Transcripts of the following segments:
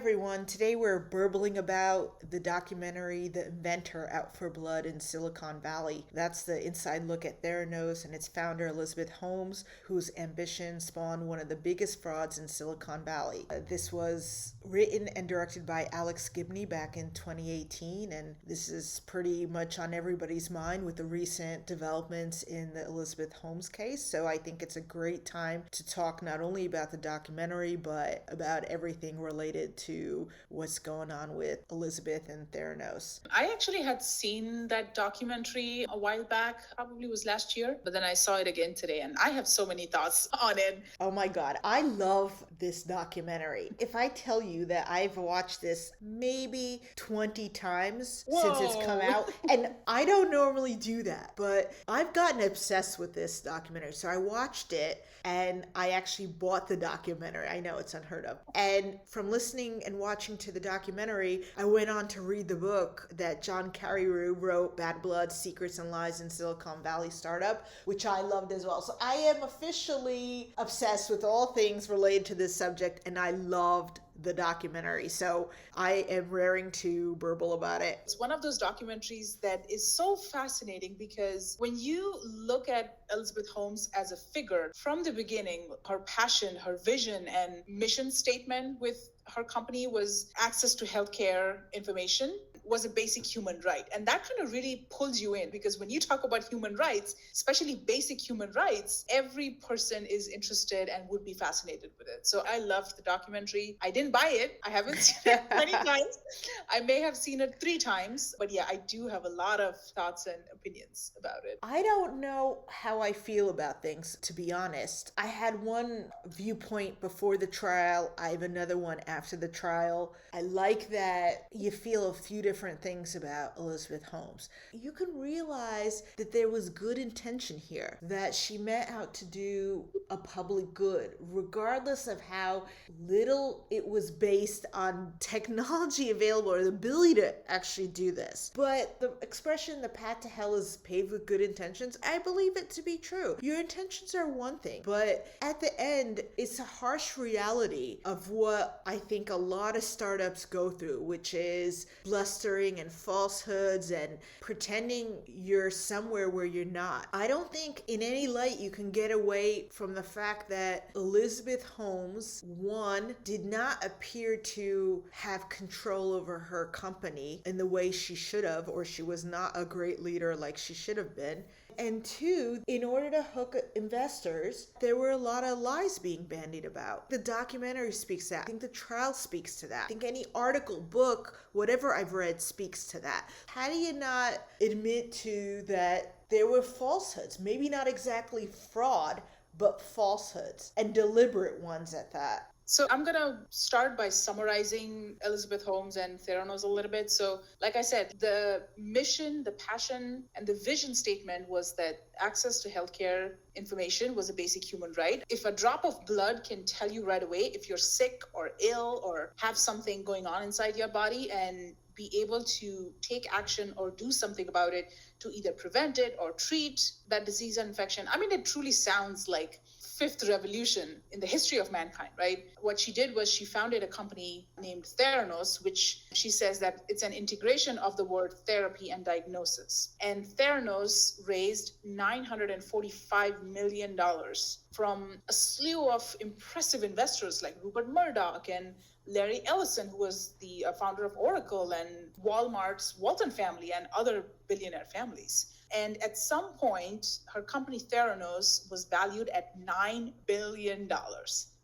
everyone. Today we're burbling about the documentary The Inventor Out for Blood in Silicon Valley. That's the inside look at Theranos and its founder Elizabeth Holmes, whose ambition spawned one of the biggest frauds in Silicon Valley. This was written and directed by Alex Gibney back in 2018, and this is pretty much on everybody's mind with the recent developments in the Elizabeth Holmes case. So I think it's a great time to talk not only about the documentary, but about everything related to what's going on with Elizabeth and Theranos. I actually had seen that documentary a while back, probably was last year, but then I saw it again today and I have so many thoughts on it. Oh my God, I love this documentary. If I tell you that I've watched this maybe 20 times since it's come out, and I don't normally do that, but I've gotten obsessed with this documentary. So I watched it and I actually bought the documentary. I know it's unheard of. And from listening and watching to the documentary, I went on to read the book that John Carreyrou wrote, Bad Blood, Secrets and Lies in Silicon Valley Startup, which I loved as well. So I am officially obsessed with all things related to this subject, and I loved the documentary. So I am raring to burble about it. It's one of those documentaries that is so fascinating because when you look at Elizabeth Holmes as a figure from the beginning, her passion, her vision and mission statement with her company was access to healthcare information was a basic human right. And that kind of really pulls you in because when you talk about human rights, especially basic human rights, every person is interested and would be fascinated with it. So I loved the documentary. I didn't buy it. I haven't seen it many times. I may have seen it 3 times, but yeah, I do have a lot of thoughts and opinions about it. I don't know how I feel about things, to be honest. I had one viewpoint before the trial. I have another one after the trial. I like that you feel a few different things about Elizabeth Holmes. You can realize that there was good intention here, that she meant out to do a public good, regardless of how little it was based on technology available or the ability to actually do this. But the expression, the path to hell is paved with good intentions, I believe it to be true. Your intentions are one thing, but at the end, it's a harsh reality of what I think a lot of startups go through, which is blustering and falsehoods and pretending you're somewhere where you're not. I don't think in any light you can get away from the fact that Elizabeth Holmes, one, did not appear to have control over her company in the way she should have, or she was not a great leader like she should have been. And 2, in order to hook investors, there were a lot of lies being bandied about. The documentary speaks to that. I think the trial speaks to that. I think any article, book, whatever I've read speaks to that. How do you not admit to that there were falsehoods? Maybe not exactly fraud, but falsehoods, and deliberate ones at that. So I'm going to start by summarizing Elizabeth Holmes and Theranos a little bit. So like I said, the mission, the passion, and the vision statement was that access to healthcare information was a basic human right. If a drop of blood can tell you right away if you're sick or ill or have something going on inside your body and be able to take action or do something about it to either prevent it or treat that disease or infection. I mean, it truly sounds like fifth revolution in the history of mankind, right? What she did was she founded a company named Theranos, which she says that it's an integration of the word therapy and diagnosis. And Theranos raised $945 million from a slew of impressive investors like Rupert Murdoch and Larry Ellison, who was the founder of Oracle, and Walmart's Walton family and other billionaire families. And at some point, her company Theranos was valued at $9 billion.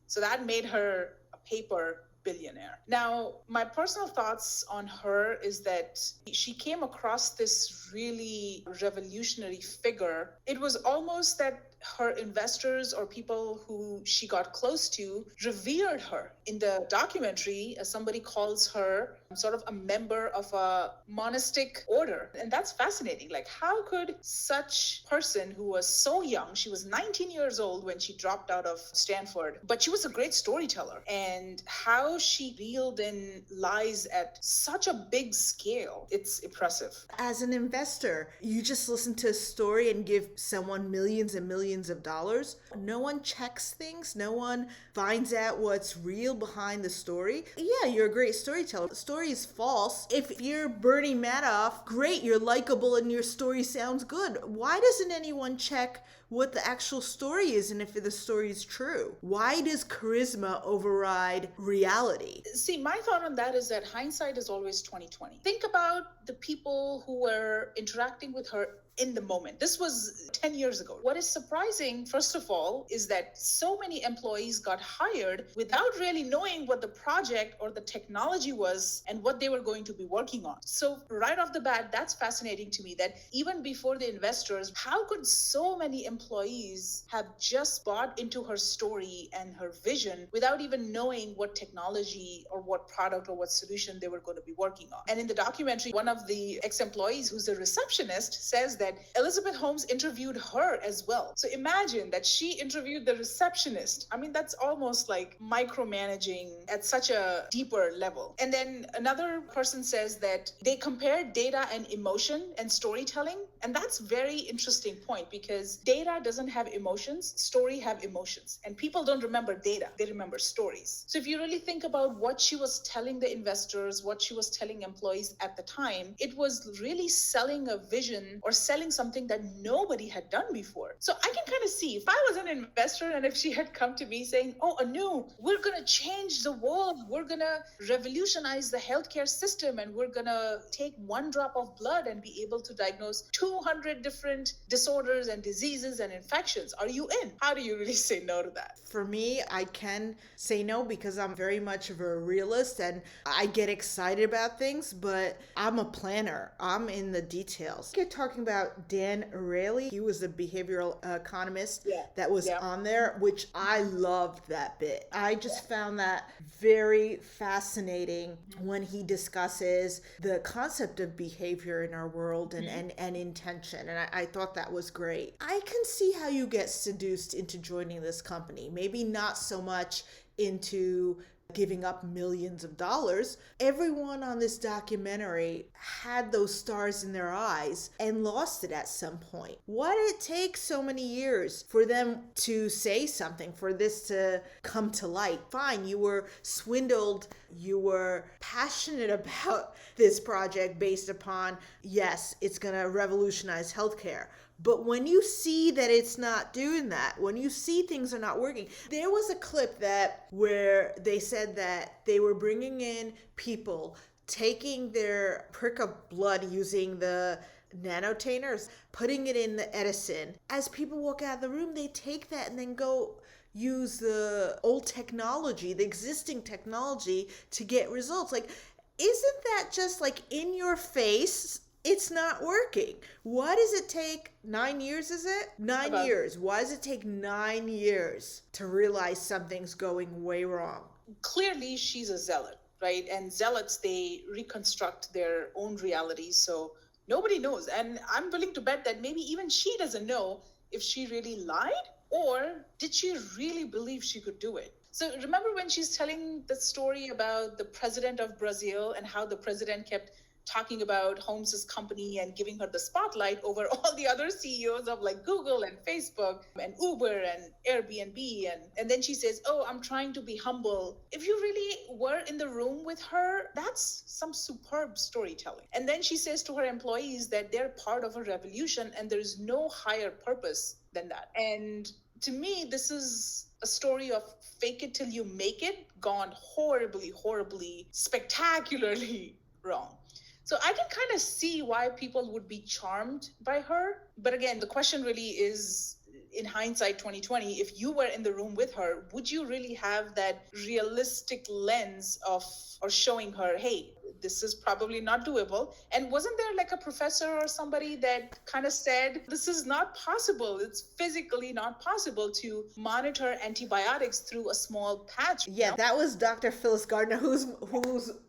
So that made her a paper billionaire. Now, my personal thoughts on her is that she came across this really revolutionary figure. It was almost that her investors or people who she got close to revered her. In the documentary, somebody calls her sort of a member of a monastic order. And that's fascinating. Like, how could such person who was so young, she was 19 years old when she dropped out of Stanford, but she was a great storyteller, and how she reeled in lies at such a big scale, it's impressive. As an investor, you just listen to a story and give someone millions and millions of dollars. No one checks things. No one finds out what's real behind the story. Yeah, you're a great storyteller. The story is false. If you're Bernie Madoff, great, you're likable and your story sounds good. Why doesn't anyone check what the actual story is and if the story is true? Why does charisma override reality? See, my thought on that is that hindsight is always 2020. Think about the people who were interacting with her in the moment. This was 10 years ago. What is surprising, first of all, is that so many employees got hired without really knowing what the project or the technology was and what they were going to be working on. So right off the bat, that's fascinating to me, that even before the investors, how could so many employees have just bought into her story and her vision without even knowing what technology or what product or what solution they were going to be working on? And in the documentary, one of the ex-employees who's a receptionist says that Elizabeth Holmes interviewed her as well. So imagine that she interviewed the receptionist. I mean, that's almost like micromanaging at such a deeper level. And then another person says that they compared data and emotion and storytelling. And that's very interesting point, because data doesn't have emotions, story have emotions. And people don't remember data, they remember stories. So if you really think about what she was telling the investors, what she was telling employees at the time, it was really selling a vision or selling something that nobody had done before. So I can kind of see, if I was an investor and if she had come to me saying, oh, Anu, we're going to change the world, we're going to revolutionize the healthcare system, and we're going to take one drop of blood and be able to diagnose 200 different disorders and diseases and infections. Are you in? How do you really say no to that? For me, I can say no because I'm very much of a realist and I get excited about things, but I'm a planner. I'm in the details. You're talking about Dan Ariely. He was a behavioral economist that was on there, which I loved that bit. I just found that very fascinating when he discusses the concept of behavior in our world and intention. And I thought that was great. I can see how you get seduced into joining this company. Maybe not so much into giving up millions of dollars. Everyone on this documentary had those stars in their eyes and lost it at some point. Why did it take so many years for them to say something, for this to come to light? Fine, you were swindled. You were passionate about this project based upon, yes, it's going to revolutionize healthcare. But when you see that it's not doing that, when you see things are not working, there was a clip where they said that they were bringing in people, taking their prick of blood using the nanotainers, putting it in the Edison. As people walk out of the room, they take that and then go use the old technology, the existing technology, to get results. Like, isn't that just like in your face? It's not working. Why does it take 9 years, is it? 9 years. Why does it take 9 years to realize something's going way wrong? Clearly, she's a zealot, right? And zealots, they reconstruct their own realities. So nobody knows. And I'm willing to bet that maybe even she doesn't know if she really lied, or did she really believe she could do it? So remember when she's telling the story about the president of Brazil and how the president kept talking about Holmes's company and giving her the spotlight over all the other CEOs of like Google and Facebook and Uber and Airbnb. And then she says, oh, I'm trying to be humble. If you really were in the room with her, that's some superb storytelling. And then she says to her employees that they're part of a revolution and there's no higher purpose than that. And to me, this is a story of fake it till you make it gone horribly, horribly, spectacularly wrong. So I can kind of see why people would be charmed by her. But again, the question really is, in hindsight 2020, if you were in the room with her, would you really have that realistic lens of or showing her, hey, this is probably not doable. And wasn't there like a professor or somebody that kind of said, this is not possible? It's physically not possible to monitor antibiotics through a small patch. Yeah, that was Dr. Phyllis Gardner, who's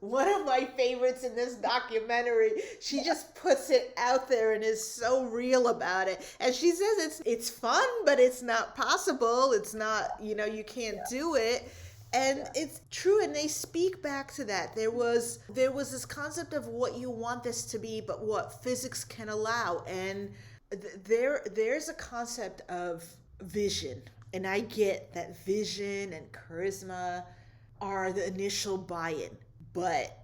one of my favorites in this documentary. She just puts it out there and is so real about it. And she says it's fun, but it's not possible. It's not, you can't do it. And it's true, and they speak back to that. There was this concept of what you want this to be, but what physics can allow. And there's a concept of vision. And I get that vision and charisma are the initial buy-in, but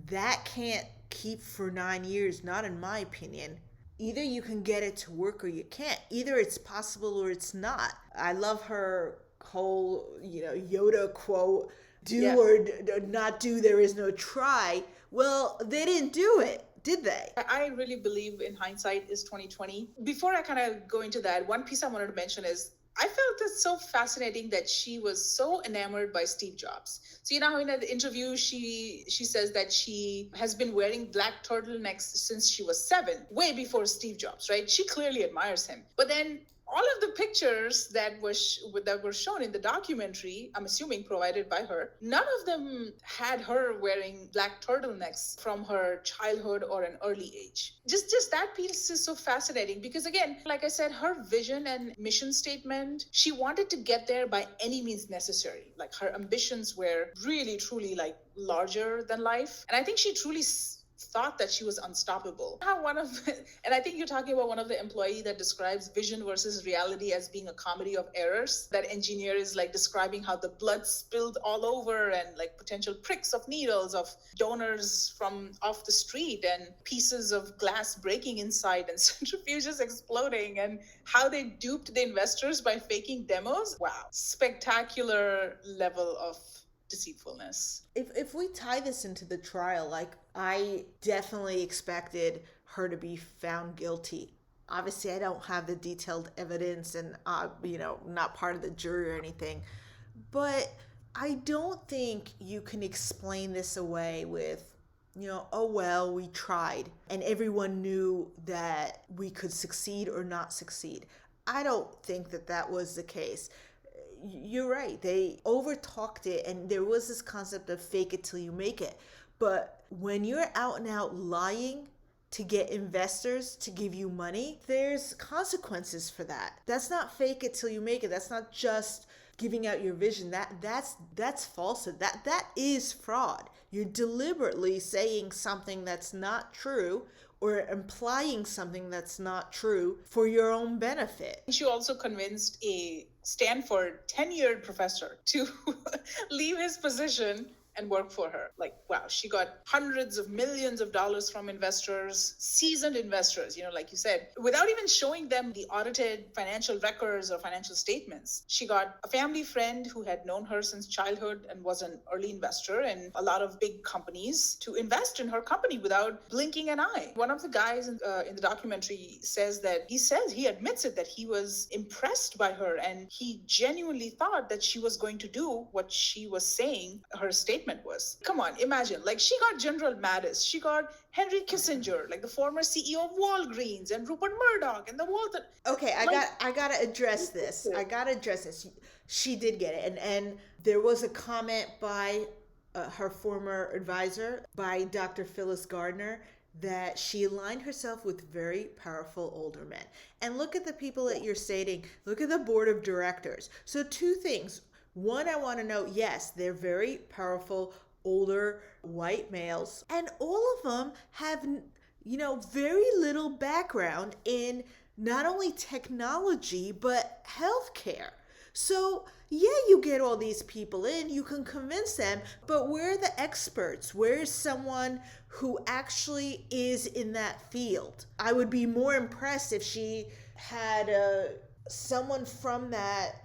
that can't keep for 9 years, not in my opinion. Either you can get it to work or you can't. Either it's possible or it's not. I love her whole, Yoda quote, do or not do, there is no try. Well, they didn't do it, did they? I really believe in hindsight is 2020. Before I kind of go into that, one piece I wanted to mention is I felt it so fascinating that she was so enamored by Steve Jobs. So, in the interview, she says that she has been wearing black turtlenecks since she was 7, way before Steve Jobs, right? She clearly admires him. But then all of the pictures that were shown in the documentary, I'm assuming provided by her, none of them had her wearing black turtlenecks from her childhood or an early age. Just that piece is so fascinating because, again, like I said, her vision and mission statement, she wanted to get there by any means necessary. Like, her ambitions were really, truly like larger than life. And I think she truly thought that she was unstoppable. And I think you're talking about one of the employee that describes vision versus reality as being a comedy of errors. That engineer is like describing how the blood spilled all over and like potential pricks of needles of donors from off the street and pieces of glass breaking inside and centrifuges exploding, and how they duped the investors by faking demos. Wow. Spectacular level of deceitfulness. If we tie this into the trial, like, I definitely expected her to be found guilty. Obviously, I don't have the detailed evidence and, not part of the jury or anything. But I don't think you can explain this away with, oh, well, we tried and everyone knew that we could succeed or not succeed. I don't think that was the case. You're right. They over-talked it, and there was this concept of fake it till you make it. But when you're out and out lying to get investors to give you money, there's consequences for that. That's not fake it till you make it. That's not just giving out your vision. That's falsehood. That is fraud. You're deliberately saying something that's not true or implying something that's not true for your own benefit. She also convinced a Stanford tenured professor to leave his position and work for her. Like, wow, she got hundreds of millions of dollars from investors, seasoned investors, like you said, without even showing them the audited financial records or financial statements. She got a family friend who had known her since childhood and was an early investor in a lot of big companies to invest in her company without blinking an eye. One of the guys in the documentary says he admits it, that he was impressed by her and he genuinely thought that she was going to do what she was saying her statement was. Come on, imagine, like, she got General Mattis, she got Henry Kissinger, like the former CEO of Walgreens, and Rupert Murdoch and the Walton. Okay, I gotta address this. She did get it, and there was a comment by her former advisor, by Dr. Phyllis Gardner, that she aligned herself with very powerful older men. And look at the people that you're stating. Look at the board of directors. So 2 things. One, I want to know, yes, they're very powerful, older, white males, and all of them have, very little background in not only technology, but healthcare. So, yeah, you get all these people in, you can convince them, but where are the experts? Where's someone who actually is in that field? I would be more impressed if she had someone from that,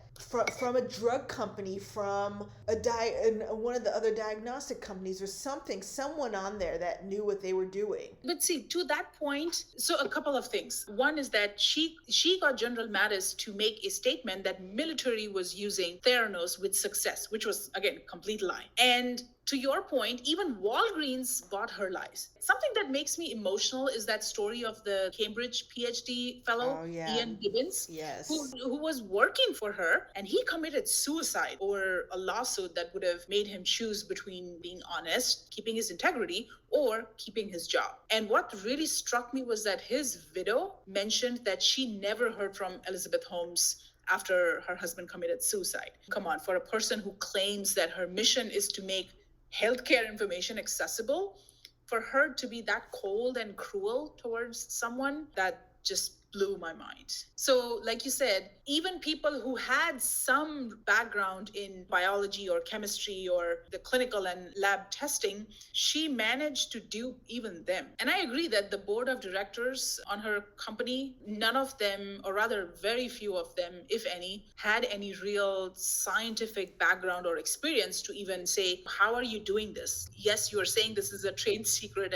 from a drug company, from one of the other diagnostic companies or something, someone on there that knew what they were doing. But see, to that point, so a couple of things. One is that she got General Mattis to make a statement that military was using Theranos with success, which was, again, complete lie. And to your point, even Walgreens bought her lies. Something that makes me emotional is that story of the Cambridge PhD fellow, Oh, yeah. Ian Gibbons, Yes. who was working for her, and he committed suicide over a lawsuit that would have made him choose between being honest, keeping his integrity, or keeping his job. And what really struck me was that his widow mentioned that she never heard from Elizabeth Holmes after her husband committed suicide. Come on, for a person who claims that her mission is to make healthcare information accessible, for her to be that cold and cruel towards someone, that just blew my mind. So, like you said, even people who had some background in biology or chemistry or the clinical and lab testing, she managed to dupe even them. And I agree that the board of directors on her company, none of them, or rather very few of them, if any, had any real scientific background or experience to even say, how are you doing this? Yes, you are saying this is a trade secret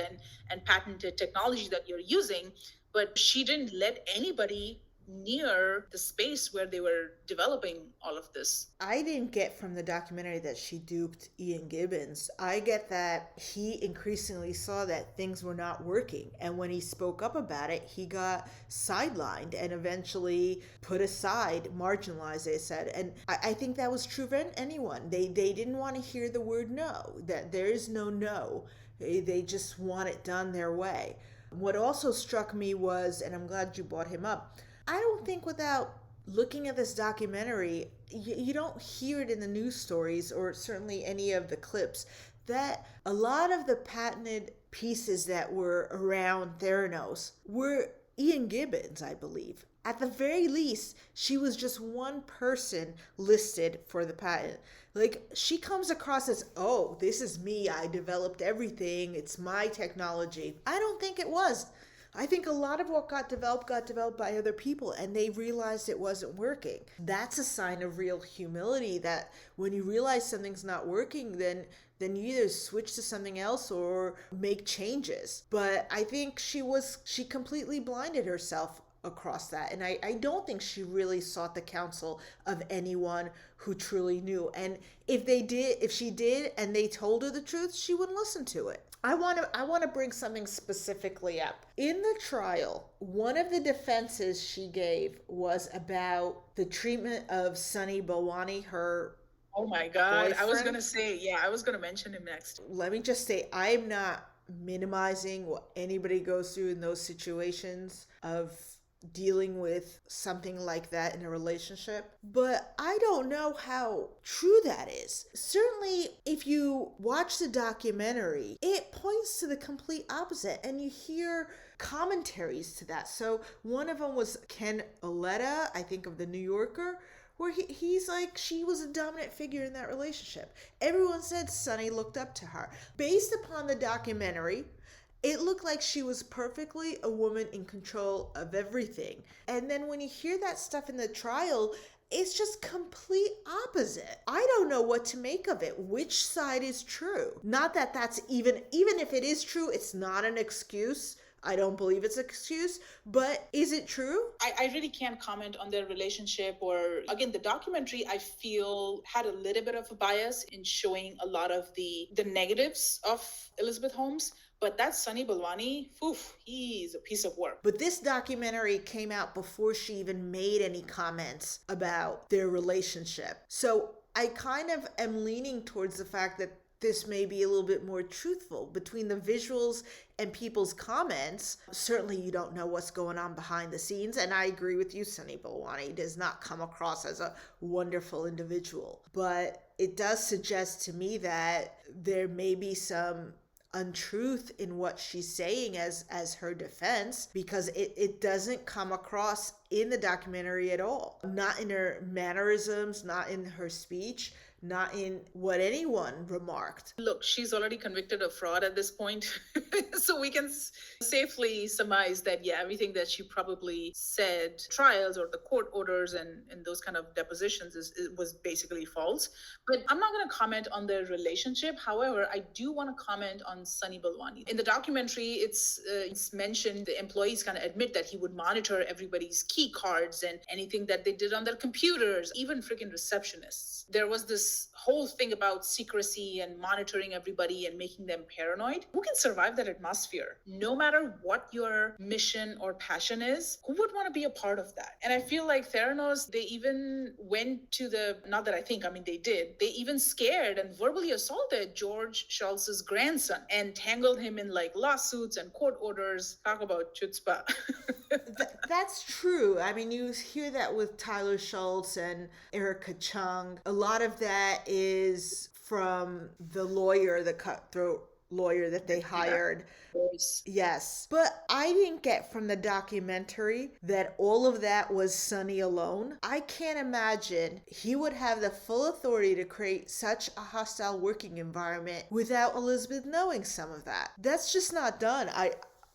and patented technology that you're using, but she didn't let anybody near the space where they were developing all of this. I didn't get from the documentary that she duped Ian Gibbons. I get that he increasingly saw that things were not working. And when he spoke up about it, he got sidelined and eventually put aside, marginalized, they said. And I think that was true for anyone. They didn't want to hear the word no, that there is no no. They just want it done their way. What also struck me was, and I'm glad you brought him up, I don't think without looking at this documentary, you don't hear it in the news stories or certainly any of the clips, that a lot of the patented pieces that were around Theranos were Ian Gibbons, I believe. At the very least, she was just one person listed for the patent. Like, she comes across as, oh, this is me. I developed everything. It's my technology. I don't think it was. I think a lot of what got developed by other people, and they realized it wasn't working. That's a sign of real humility, that when you realize something's not working, then you either switch to something else or make changes. But I think she completely blinded herself across that. And I don't think she really sought the counsel of anyone who truly knew. And if she did and they told her the truth, she wouldn't listen to it. I want to bring something specifically up. In the trial, one of the defenses she gave was about the treatment of Sunny Balwani, her Oh my God. boyfriend. I was going to say, yeah, I was going to mention him next. Let me just say, I'm not minimizing what anybody goes through in those situations of dealing with something like that in a relationship, but I don't know how true that is. Certainly, if you watch the documentary, it points to the complete opposite, and you hear commentaries to that. So one of them was Ken Oletta, I think, of the New Yorker, where he's like, she was a dominant figure in that relationship. Everyone said Sunny looked up to her. Based upon the documentary, it looked like she was perfectly a woman in control of everything. And then when you hear that stuff in the trial, it's just complete opposite. I don't know what to make of it. Which side is true? Not that that's even if it is true, it's not an excuse. I don't believe it's an excuse, but is it true? I really can't comment on their relationship, or again, the documentary I feel had a little bit of a bias in showing a lot of the negatives of Elizabeth Holmes. But that Sunny Balwani, he's a piece of work. But this documentary came out before she even made any comments about their relationship. So I kind of am leaning towards the fact that this may be a little bit more truthful. Between the visuals and people's comments, certainly you don't know what's going on behind the scenes. And I agree with you, Sunny Balwani does not come across as a wonderful individual. But it does suggest to me that there may be some untruth in what she's saying as her defense, because it doesn't come across in the documentary at all. Not in her mannerisms, not in her speech, not in what anyone remarked. Look, she's already convicted of fraud at this point. So we can safely surmise that, yeah, everything that she probably said, trials or the court orders and those kind of depositions was basically false. But I'm not going to comment on their relationship. However, I do want to comment on Sunny Balwani. In the documentary, it's mentioned the employees kind of admit that he would monitor everybody's key cards and anything that they did on their computers, even freaking receptionists. There was this this whole thing about secrecy and monitoring everybody and making them paranoid. Who can survive that atmosphere? No matter what your mission or passion is, who would want to be a part of that? And I feel like Theranos, they even went to the, not that I think, I mean, they did, they even scared and verbally assaulted George Shultz's grandson and tangled him in like lawsuits and court orders. Talk about chutzpah. That's true. I mean, you hear that with Tyler Schultz and Erica Chung. A lot of that is from the lawyer, the cutthroat lawyer that they hired. Yes. But I didn't get from the documentary that all of that was Sonny alone. I can't imagine he would have the full authority to create such a hostile working environment without Elizabeth knowing some of that. That's just not done.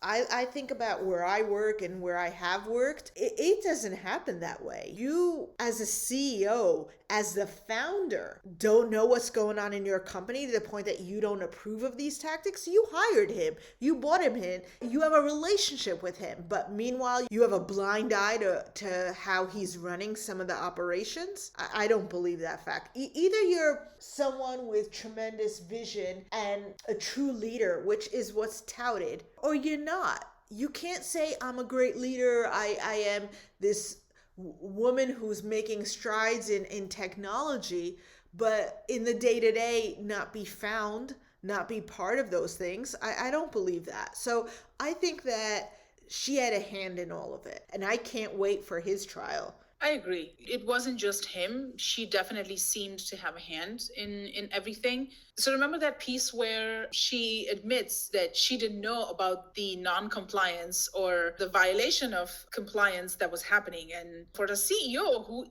I think about where I work and where I have worked. It doesn't happen that way. You, as a CEO, as the founder, don't know what's going on in your company to the point that you don't approve of these tactics. You hired him. You brought him in. You have a relationship with him. But meanwhile, you have a blind eye to how he's running some of the operations. I don't believe that fact. Either you're someone with tremendous vision and a true leader, which is what's touted, or you're not. You can't say, I'm a great leader. I am this woman who's making strides in technology, but in the day-to-day not be found, not be part of those things. I don't believe that. So I think that she had a hand in all of it, and I can't wait for his trial. I agree. It wasn't just him. She definitely seemed to have a hand in everything. So remember that piece where she admits that she didn't know about the non-compliance or the violation of compliance that was happening. And for a CEO who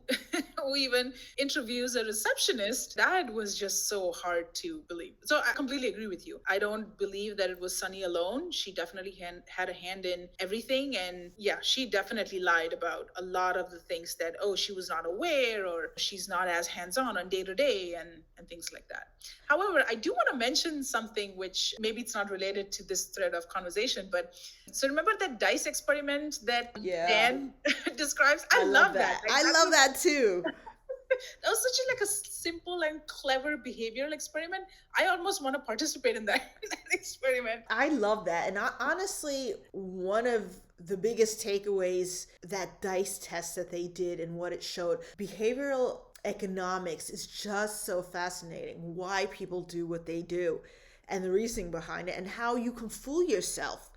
who even interviews a receptionist, that was just so hard to believe. So I completely agree with you. I don't believe that it was Sunny alone. She definitely had a hand in everything. And yeah, she definitely lied about a lot of the things that, oh, she was not aware or she's not as hands-on on day-to-day and things like that. However, I do want to mention something which maybe it's not related to this thread of conversation, but so remember that dice experiment that Dan describes? I love that. Like, I love that too. That was such a simple and clever behavioral experiment. I almost want to participate in that experiment. I love that. And honestly, one of the biggest takeaways, that dice test that they did and what it showed, behavioral economics is just so fascinating. Why people do what they do and the reasoning behind it, and how you can fool yourself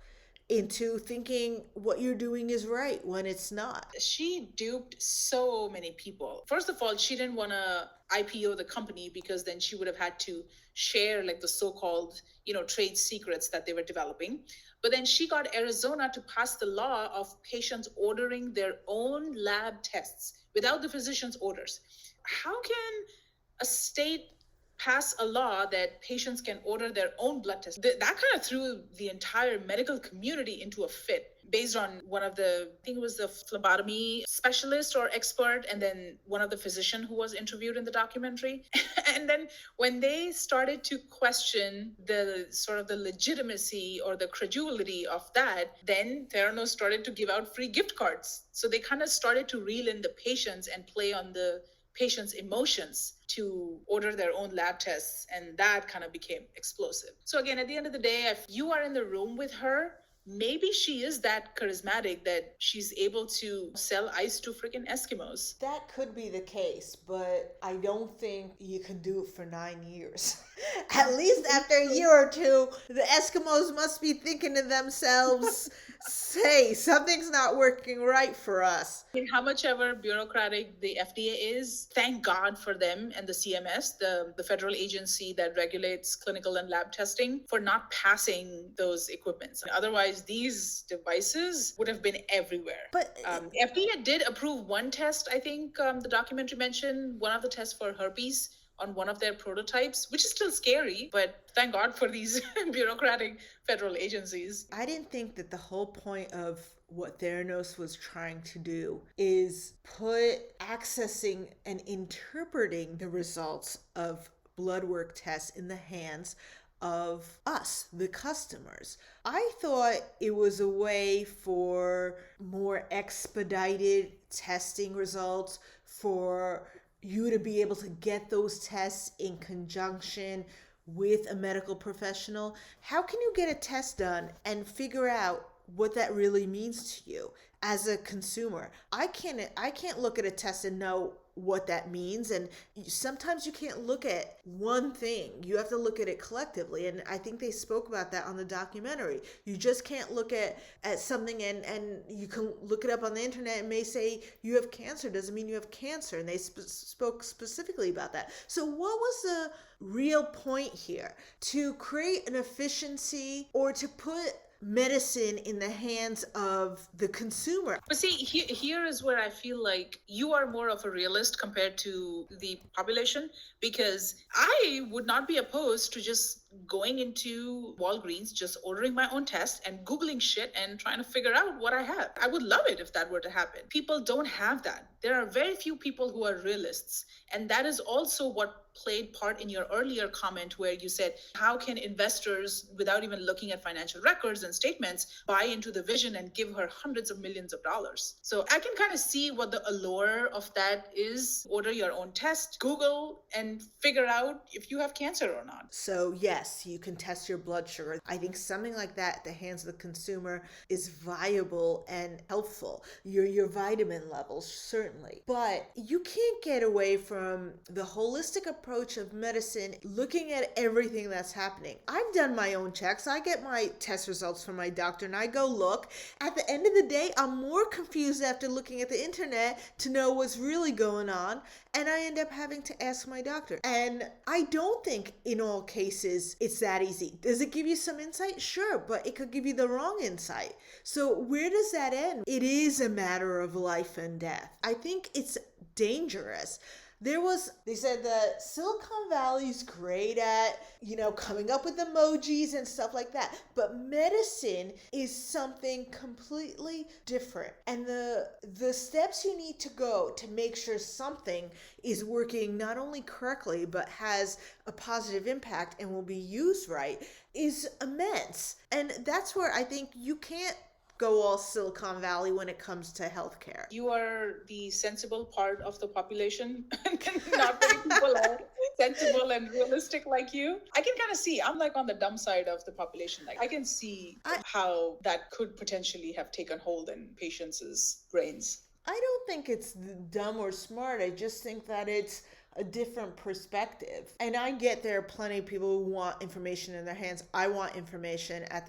into thinking what you're doing is right when it's not. She duped so many people. First of all, she didn't want to IPO the company because then she would have had to share like the so-called, trade secrets that they were developing. But then she got Arizona to pass the law of patients ordering their own lab tests without the physician's orders. How can a state pass a law that patients can order their own blood tests? That kind of threw the entire medical community into a fit, based on one of the, I think it was the phlebotomy specialist or expert, and then one of the physician who was interviewed in the documentary. And then when they started to question the sort of the legitimacy or the credulity of that, then Theranos started to give out free gift cards. So they kind of started to reel in the patients and play on the patients' emotions to order their own lab tests, and that kind of became explosive. So again, at the end of the day, if you are in the room with her, maybe she is that charismatic that she's able to sell ice to freaking Eskimos. That could be the case, but I don't think you can do it for 9 years. At least after a year or two, the Eskimos must be thinking to themselves, hey, something's not working right for us. How much ever bureaucratic the FDA is, thank God for them and the CMS, the federal agency that regulates clinical and lab testing, for not passing those equipments. Otherwise, these devices would have been everywhere. But FDA did approve one test, I think the documentary mentioned, one of the tests for herpes on one of their prototypes, which is still scary, but thank God for these bureaucratic federal agencies. I didn't think that the whole point of what Theranos was trying to do is put accessing and interpreting the results of blood work tests in the hands of us, the customers. I thought it was a way for more expedited testing results, for you to be able to get those tests in conjunction with a medical professional. How can you get a test done and figure out what that really means to you as a consumer? I can't look at a test and know what that means, and sometimes you can't look at one thing. You have to look at it collectively, and I think they spoke about that on the documentary. You just can't look at something, and you can look it up on the internet and may say you have cancer, doesn't mean you have cancer, and they spoke specifically about that. So what was the real point here? To create an efficiency, or to put medicine in the hands of the consumer? But see, here is where I feel like you are more of a realist compared to the population, because I would not be opposed to just going into Walgreens, just ordering my own test and Googling shit and trying to figure out what I have. I would love it if that were to happen. People don't have that. There are very few people who are realists. And that is also what played part in your earlier comment where you said, how can investors, without even looking at financial records and statements, buy into the vision and give her hundreds of millions of dollars? So I can kind of see what the allure of that is. Order your own test, Google, and figure out if you have cancer or not. So yes, you can test your blood sugar. I think something like that at the hands of the consumer is viable and helpful. Your vitamin levels, certainly. But you can't get away from the holistic approach of medicine, looking at everything that's happening. I've done my own checks. I get my test results from my doctor and I go look. At the end of the day, I'm more confused after looking at the internet to know what's really going on, and I end up having to ask my doctor. And I don't think in all cases it's that easy. Does it give you some insight? Sure, but it could give you the wrong insight. So where does that end? It is a matter of life and death. I think it's dangerous. They said that Silicon Valley's great at, coming up with emojis and stuff like that. But medicine is something completely different. And the steps you need to go to make sure something is working not only correctly, but has a positive impact and will be used right is immense. And that's where I think you can't go all Silicon Valley when it comes to healthcare. You are the sensible part of the population. Not many people are sensible and realistic like you. I can kind of see, I'm like on the dumb side of the population. Like I can see how that could potentially have taken hold in patients' brains. I don't think it's dumb or smart. I just think that it's a different perspective. And I get there are plenty of people who want information in their hands. I want information at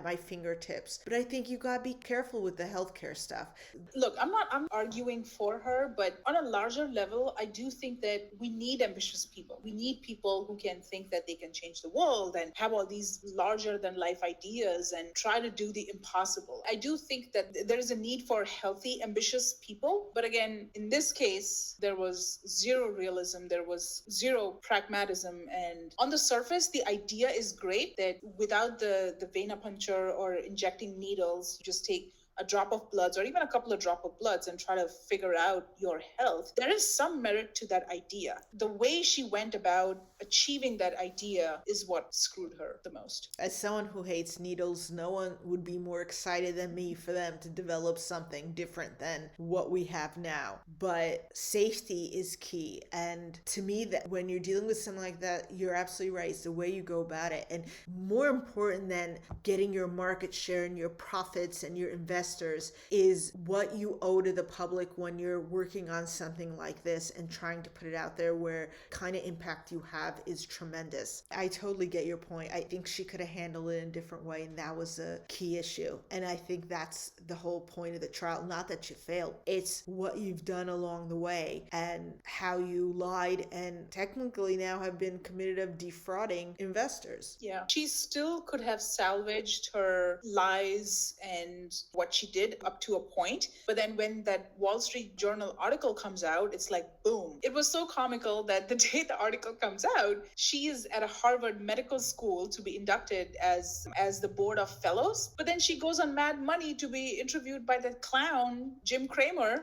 my fingertips. But I think you gotta be careful with the healthcare stuff. Look, I'm arguing for her, but on a larger level, I do think that we need ambitious people. We need people who can think that they can change the world and have all these larger than life ideas and try to do the impossible. I do think that there is a need for healthy, ambitious people. But again, in this case, there was zero realism. There was zero pragmatism. And on the surface, the idea is great that without the venipuncture or injecting needles, you just take a drop of bloods or even a couple of drop of bloods and try to figure out your health. There is some merit to that idea. The way she went about achieving that idea is what screwed her the most. As someone who hates needles, no one would be more excited than me for them to develop something different than what we have now. But safety is key. And to me, that when you're dealing with something like that, you're absolutely right. It's the way you go about it. And more important than getting your market share and your profits and your investments is what you owe to the public when you're working on something like this and trying to put it out there, where kind of impact you have is tremendous. I totally get your point. I think she could have handled it in a different way, and that was a key issue. And I think that's the whole point of the trial. Not that you failed. It's what you've done along the way and how you lied and technically now have been committed of defrauding investors. Yeah. She still could have salvaged her lies and what she did up to a point. But then when that Wall Street Journal article comes out, it's like, boom. It was so comical that the day the article comes out, she is at a Harvard Medical School to be inducted as the board of fellows. But then she goes on Mad Money to be interviewed by the clown, Jim Cramer.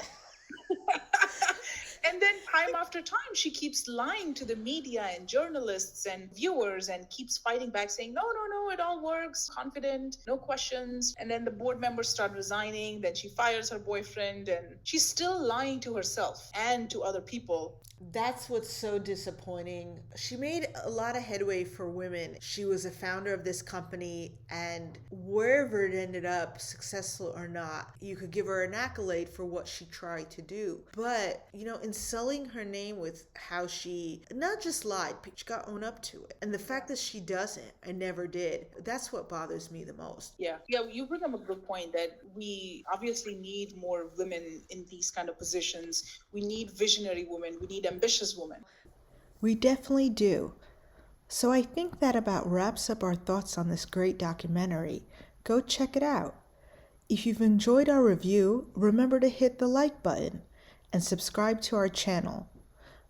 And then time after time, she keeps lying to the media and journalists and viewers and keeps fighting back, saying, no, no, no, it all works, confident, no questions. And then the board members start resigning. Then she fires her boyfriend, and she's still lying to herself and to other people. That's what's so disappointing. She made a lot of headway for women. She was a founder of this company, and wherever it ended up, successful or not, you could give her an accolade for what she tried to do. But, in sullying her name with how she not just lied, but she got owned up to it. And the fact that she doesn't and never did, that's what bothers me the most. Yeah. Yeah, you bring up a good point that we obviously need more women in these kind of positions. We need visionary women. We need ambitious women. We definitely do. So I think that about wraps up our thoughts on this great documentary. Go check it out. If you've enjoyed our review, remember to hit the like button and subscribe to our channel.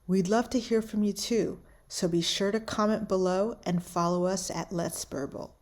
We'd love to hear from you too, so be sure to comment below and follow us at Let's Burble.